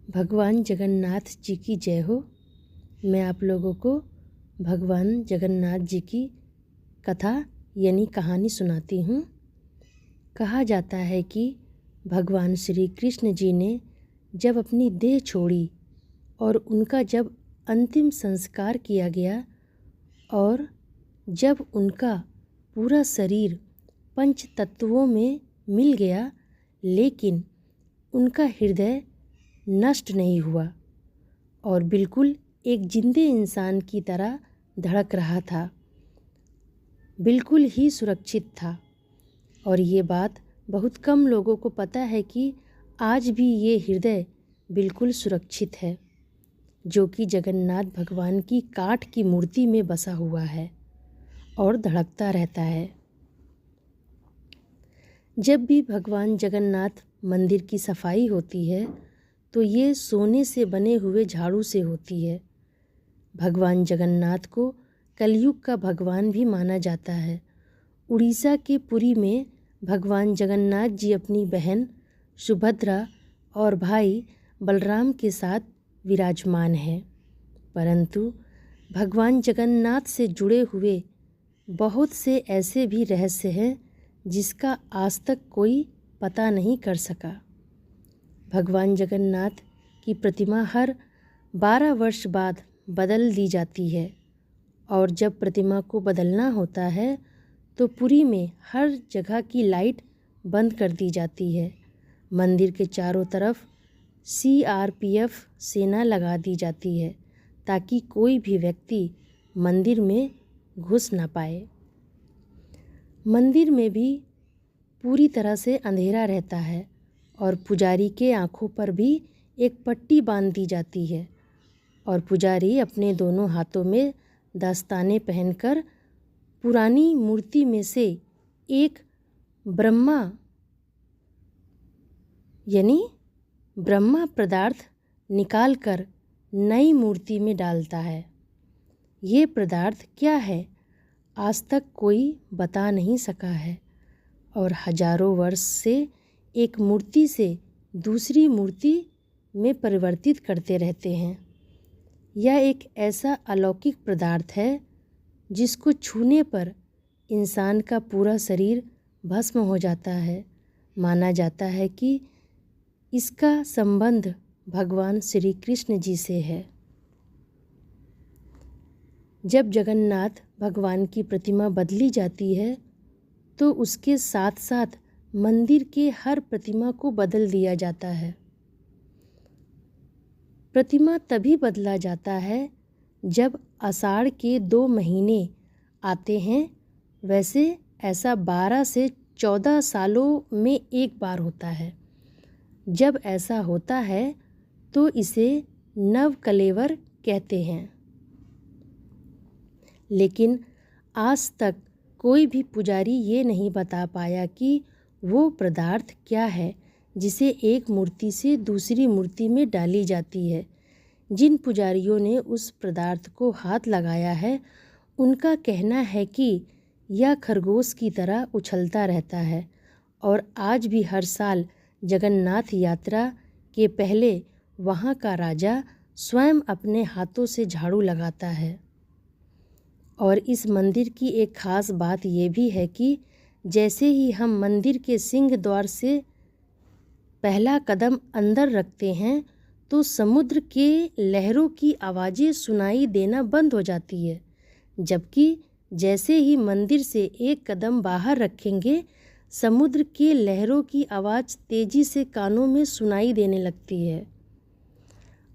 भगवान जगन्नाथ जी की जय हो। मैं आप लोगों को भगवान जगन्नाथ जी की कथा यानी कहानी सुनाती हूँ। कहा जाता है कि भगवान श्री कृष्ण जी ने जब अपनी देह छोड़ी और उनका जब अंतिम संस्कार किया गया और जब उनका पूरा शरीर पंच तत्वों में मिल गया, लेकिन उनका हृदय नष्ट नहीं हुआ और बिल्कुल एक जिंदे इंसान की तरह धड़क रहा था, बिल्कुल ही सुरक्षित था। और ये बात बहुत कम लोगों को पता है कि आज भी ये हृदय बिल्कुल सुरक्षित है, जो कि जगन्नाथ भगवान की काठ की मूर्ति में बसा हुआ है और धड़कता रहता है। जब भी भगवान जगन्नाथ मंदिर की सफाई होती है तो ये सोने से बने हुए झाड़ू से होती है। भगवान जगन्नाथ को कलयुग का भगवान भी माना जाता है। उड़ीसा के पुरी में भगवान जगन्नाथ जी अपनी बहन सुभद्रा और भाई बलराम के साथ विराजमान हैं। परंतु भगवान जगन्नाथ से जुड़े हुए बहुत से ऐसे भी रहस्य हैं जिसका आज तक कोई पता नहीं कर सका। भगवान जगन्नाथ की प्रतिमा हर 12 वर्ष बाद बदल दी जाती है और जब प्रतिमा को बदलना होता है तो पुरी में हर जगह की लाइट बंद कर दी जाती है। मंदिर के चारों तरफ CRPF सेना लगा दी जाती है ताकि कोई भी व्यक्ति मंदिर में घुस ना पाए। मंदिर में भी पूरी तरह से अंधेरा रहता है और पुजारी के आँखों पर भी एक पट्टी बांध दी जाती है और पुजारी अपने दोनों हाथों में दस्ताने पहनकर पुरानी मूर्ति में से एक ब्रह्मा पदार्थ निकालकर नई मूर्ति में डालता है। ये पदार्थ क्या है आज तक कोई बता नहीं सका है और हजारों वर्ष से एक मूर्ति से दूसरी मूर्ति में परिवर्तित करते रहते हैं। यह एक ऐसा अलौकिक पदार्थ है जिसको छूने पर इंसान का पूरा शरीर भस्म हो जाता है। माना जाता है कि इसका संबंध भगवान श्री कृष्ण जी से है। जब जगन्नाथ भगवान की प्रतिमा बदली जाती है तो उसके साथ साथ मंदिर के हर प्रतिमा को बदल दिया जाता है। प्रतिमा तभी बदला जाता है जब आषाढ़ के 2 महीने आते हैं। वैसे ऐसा 12 से 14 सालों में एक बार होता है। जब ऐसा होता है तो इसे नव कलेवर कहते हैं। लेकिन आज तक कोई भी पुजारी ये नहीं बता पाया कि वो पदार्थ क्या है जिसे एक मूर्ति से दूसरी मूर्ति में डाली जाती है। जिन पुजारियों ने उस पदार्थ को हाथ लगाया है उनका कहना है कि यह खरगोश की तरह उछलता रहता है और आज भी हर साल जगन्नाथ यात्रा के पहले वहाँ का राजा स्वयं अपने हाथों से झाड़ू लगाता है। और इस मंदिर की एक ख़ास बात ये भी है कि जैसे ही हम मंदिर के सिंह द्वार से पहला कदम अंदर रखते हैं तो समुद्र के लहरों की आवाज़ें सुनाई देना बंद हो जाती है, जबकि जैसे ही मंदिर से एक कदम बाहर रखेंगे समुद्र के लहरों की आवाज़ तेज़ी से कानों में सुनाई देने लगती है।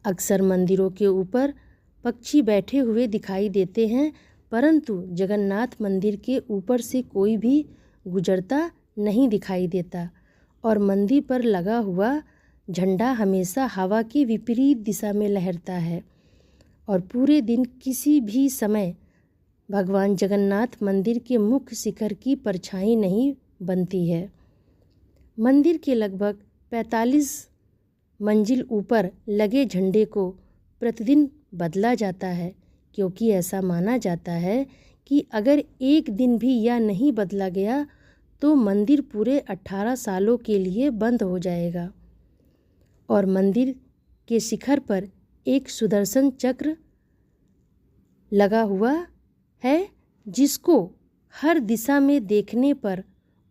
अक्सर मंदिरों के ऊपर पक्षी बैठे हुए दिखाई देते हैं, परंतु जगन्नाथ मंदिर के ऊपर से कोई भी गुजरता नहीं दिखाई देता और मंदिर पर लगा हुआ झंडा हमेशा हवा की विपरीत दिशा में लहरता है और पूरे दिन किसी भी समय भगवान जगन्नाथ मंदिर के मुख्य शिखर की परछाई नहीं बनती है। मंदिर के लगभग 45 मंजिल ऊपर लगे झंडे को प्रतिदिन बदला जाता है, क्योंकि ऐसा माना जाता है कि अगर एक दिन भी यह नहीं बदला गया तो मंदिर पूरे 18 सालों के लिए बंद हो जाएगा और मंदिर के शिखर पर एक सुदर्शन चक्र लगा हुआ है, जिसको हर दिशा में देखने पर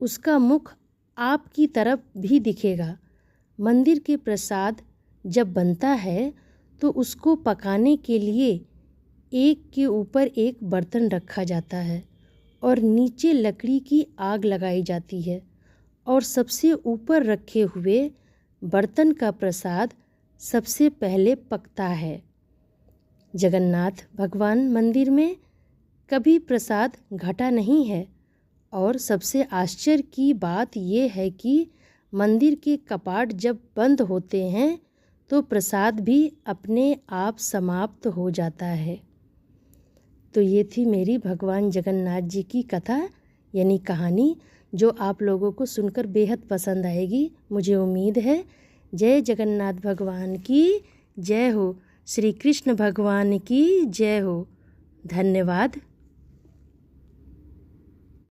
उसका मुख आपकी तरफ भी दिखेगा। मंदिर के प्रसाद जब बनता है तो उसको पकाने के लिए एक के ऊपर एक बर्तन रखा जाता है और नीचे लकड़ी की आग लगाई जाती है और सबसे ऊपर रखे हुए बर्तन का प्रसाद सबसे पहले पकता है। जगन्नाथ भगवान मंदिर में कभी प्रसाद घटा नहीं है और सबसे आश्चर्य की बात यह है कि मंदिर के कपाट जब बंद होते हैं तो प्रसाद भी अपने आप समाप्त हो जाता है। तो ये थी मेरी भगवान जगन्नाथ जी की कथा यानी कहानी, जो आप लोगों को सुनकर बेहद पसंद आएगी, मुझे उम्मीद है। जय जगन्नाथ भगवान की जय हो, श्री कृष्ण भगवान की जय हो। धन्यवाद।